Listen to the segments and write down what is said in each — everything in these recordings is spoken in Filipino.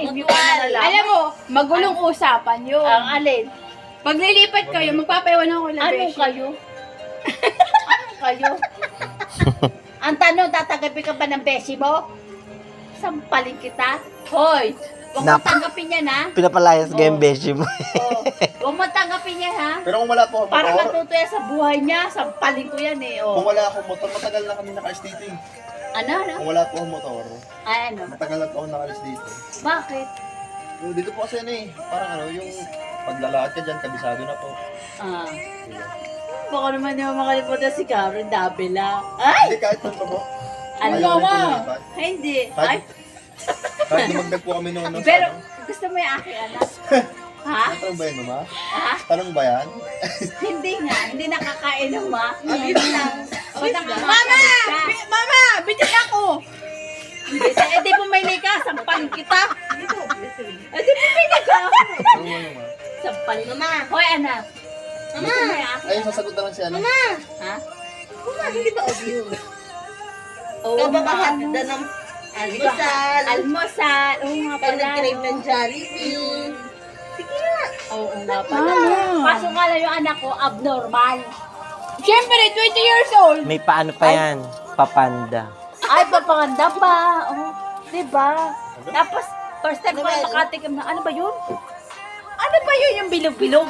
hindi ko na nalaman. Alam mo, magulong usapan yun. Ang alin? Pag lilipat kayo, magpapaiwan ako lang. Anong kayo? Anong kayo? Ang tanong, tatagapin ka ba ng beshi mo? Sampalin kita? Hoy! Huwag mo tanggapin yan, ha? Pinapalayas ka yung beshi mo. Oh. Huwag mo tanggapin yan, ha? Pero kung wala po akong Para motor, matuto yan sa buhay niya, sampalin ko yan, eh. kung Oh. wala akong motor, matagal na kami nakalis dito eh. Ano? Kung wala po akong motor, Ay, ano? matagal na po ako nakalis dito. Bakit? Yung dito po kasi ano eh, parang ano, yung paglalakad ka dyan, kabisado na po. Ah. Diba? Baka naman hindi mo makalimutan si Karen Davila. Ay! Hindi, kahit pa po. Ano Ayaw mo? rin po lumipat. Ay, hindi. Ay, Kahit dumagdag po kami noon. pero gusto mo yung aking anak? Ha? Tanong ba yan, mama? Ha? Tanong ba yan? Hindi nga. Hindi nakakainom, ha? Hindi lang. O, Mama! Mama! Bitin ako! Eh, di pumili ka. Sampalin kita. Eh, di pumili ka. Tanong mo, mama. Sampalin. Mama. Hoy, anak. Mama. Gusto mo yung aking Ayun, sasagot naman si ano. Ha? Hindi ba obvious? Oo, Kababahat ano? na ng Almusal. almusal. Almusal. Oo nga Pag pala. nag-crave no? ng Jollibee. Sige nga. Oo nga pala. Ano? Kaso nga lang yung anak ko, abnormal. Siyempre, 20 years old. May paano pa yan? Papanda. Ay, papanganda pa. Oh, diba? Tapos, first time ko na makatikim na, ano ba yun? Ano ba yun yung bilog-bilog?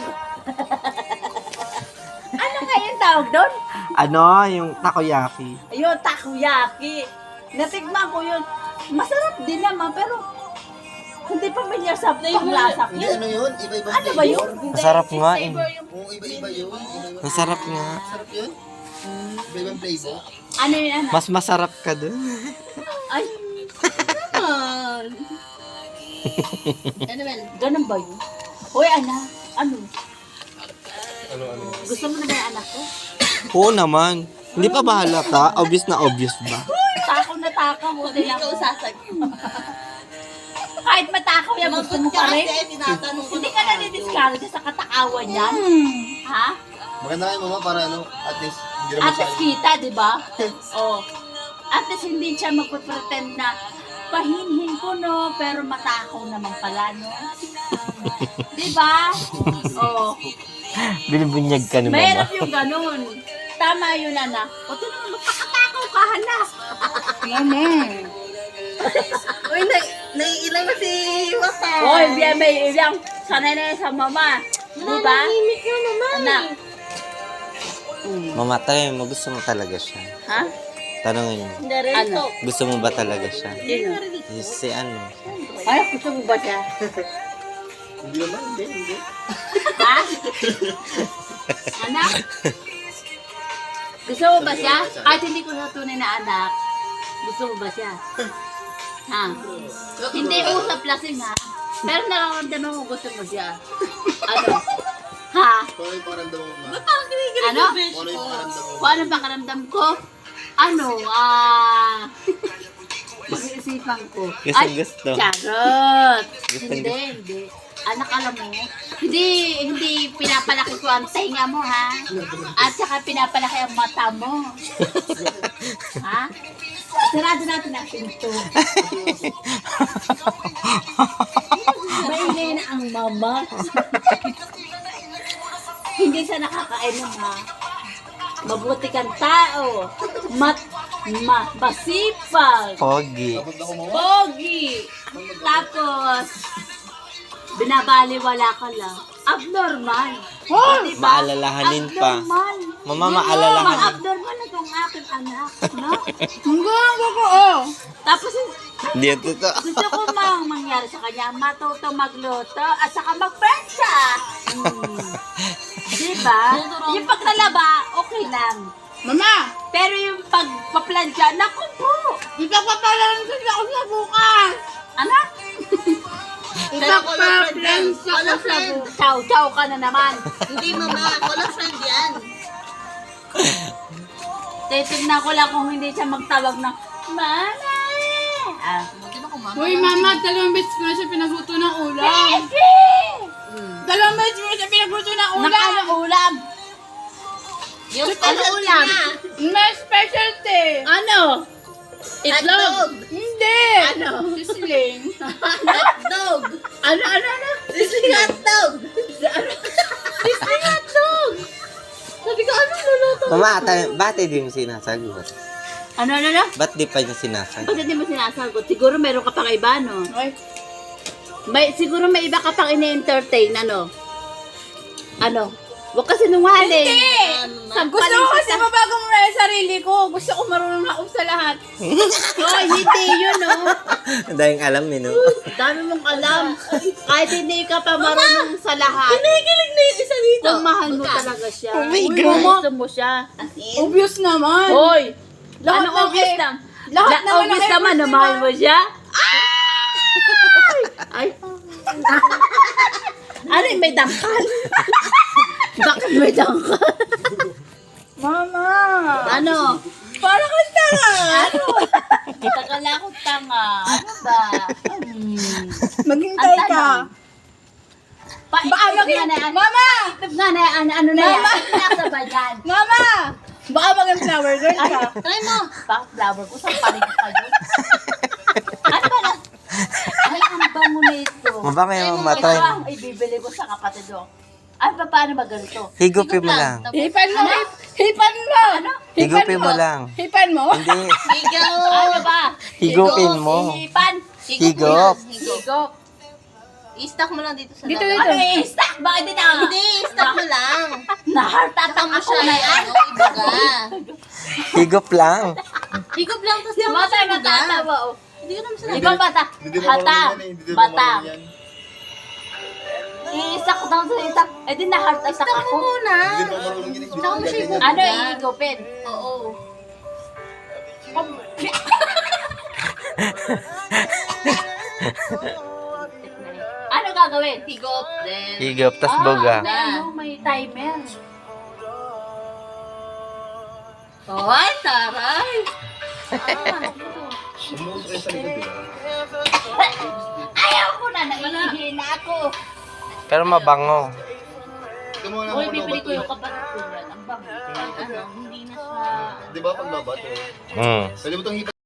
Ano nga yung tawag doon? Ano? Yung takoyaki. Ayun, takoyaki. Natigman ko yun. Masarap din naman, pero hindi familiar sa panglasa ko. Hindi, ano yun? Iba-iba Ano ba yun? Masarap nga eh. Oo, iba-iba yun. Iba-iba. Masarap nga. Masarap yun? Iba-ibang flavor. Ano yun, anak? Mas masarap ka dun. Ay, Ano ba? ganun ba yun? Hoy, anak. Ano? Ano? Gusto mo na ba yung anak ko? Oo naman. Hindi pa ba halata? Obvious na obvious ba? Takaw na takaw. Hindi Hindi ko sasagot. Kahit matakaw yan, gusto mo pa rin? Tinatanong ko Hindi na ka na didiscourage sa katakawan yan. Ha? Maganda kayo, mama, para ano, at least, hindi naman At least kita, di ba? Oh. At least hindi siya magpapretend na pahinhin ko, no? Pero matakaw naman pala, no? Di ba? Oh. Binibunyag ka ni mama. Mahirap yung ganun. Tama yun, anak. O, tinanong, magpakatakaw ka, anak. Mama. Uy, naiilang na si Wata. Oh, hindi may ilang. Sanay na yan sa mama. Di ba? Nanahimik yun naman. Anak. Mama, tanongin mo, gusto mo talaga siya? Ha? Tanongin mo, Hindi rin Ano? to. gusto mo ba talaga siya? Sino? Si ano? Ay, gusto mo ba siya? Hindi naman, hindi. Ha? Anak? Gusto mo ba siya? Kahit hindi ko na tunay na anak, gusto mo ba siya? Ha? Hindi usap lasing ha? Pero nakakamdaman mo gusto mo siya. Ano? Ha? Kung ano yung pakiramdam mo, ma? Ano? Kung ano yung pakiramdam mo? Kung ano ba karamdam ko? Ano? Pag-iisipan ko. Gusto. Charot! Gusto, Hindi. Anak, alam mo, hindi pinapalaki ko ang tainga mo, ha? At saka pinapalaki ang mata mo. Ha? Sarado natin ang pinto. Maingay na ang mama. Hindi siya nakakainom, ha? Mabuti kang tao. Masipag. Pogi. Tapos ako, mama? Pogi. Tapos, binabaliwala ka lang. Abnormal. Oh, diba? Maalalahanin pa. Abnormal. Mama, Yun maalalahanin. yung abnormal na itong aking anak. No? Hanggang totoo. Tapos, Hindi yan totoo. gusto ko mang mangyari sa kanya, matuto magluto at saka magpensa. Diba? Yung paglalaba, okay lang. Mama, Pero yung pagpaplansya, naku po. ipagpapalan ako sa bukas. Anak, Ipagpapalan ako sa bukas. chow-chow ka na naman. Hindi mama, wala friend yan. Titignan ko lang kung hindi siya magtawag ng Mama! Ah. Uy, mama, 2 beses ko na siya pinagluto ng ulam. Beshi! 2 beses ko na siya pinagluto ng ulam. Nakano ulam? Yung Ano specialty ulam? niya. May specialty. Ano? Itlog? Hotdog. Hindi. Ano? Sisling. Hotdog. Ano? Sisling hotdog. Sisling hotdog. Sabi ko, ano luluto? Mama, ba't di mo sinasagot? Ano? Ba't di pa niya sinasagot? Ba't hindi mo sinasagot? Siguro meron ka pang iba, no? Ay, Siguro may iba ka pang ini-entertain, ano? Huwag ka sinungaling. gusto ko kasi mabagong muna yung sarili ko. Gusto ko marunong na ako sa lahat. Hoy, hindi yun, no? Dahil alam eh, no? Dami mong alam. Kahit hindi ka pa marunong sa lahat. Kinikilig na yung isa dito. Kung mahal mo talaga siya. Oh my Kung God. gusto mo siya. Obvious naman. Hoy! Lahat Anong ng obvious eh, na? lahat naman obvious ng naman na efforts mahal nila. mo siya? Ay! Ano yung may dangkal? Bakit may dangkal? Mama! Ano? Para kang tanga! Ano? Tagal akong tanga. Ano ba? Maghintay Ang ka. tanong. Baka maging... Mama! Nga na, ano na yan? Mama! Nasa ba yan? Mama! Baka maging flower girl ka. Try mo. Bakit flower ko? Saan panig ka yun? Ano ba na? Ay, ang bango na ito. Maba kayo Ito mamatay. ang ibibili ko sa kapatid ko. Ay, paano ba ganito? Higupin mo lang. Hipan mo! Hipan mo! Ano? Higupin mo lang. Hipan mo? Hindi. Higaw. Ano ba? Higupin mo. Hipan. Higop. Higop. I-stack mo lang dito sa Dito, loob. dito. Ano i-stack? Bakit dito? Hindi, i-stack mo lang. Na-heart Saka attack mo ako siya na na yan. ibaga. Higop lang. Higop lang, tapos di mo Bata siya na ibaga. tatawa. oh. Hindi ko naman sinabi. Ikaw bata. Hindi mo Bata. marunong yan eh. Hindi mo Bata. marunong yan. I-stack daw sa itak. Eh di na-heart attack I-stack ako. mo muna. Hindi mo marunong yan eh. Saka mo siya ibubuga. Ano i-higopin? Oo. Ano gagawin? Higop. Then, Higop, tas boga. May timer. ay, taray. Sumuso kayo sa likod, di ba? Ayaw ko na, naihihina ako. Pero mabango. Ito mo lang Uy, ako bibili lobat, ko yung kapatid ko yan. Ang bango. Ano, hindi na siya. Di ba pag lobat? Mm. Pwede mo itong hipa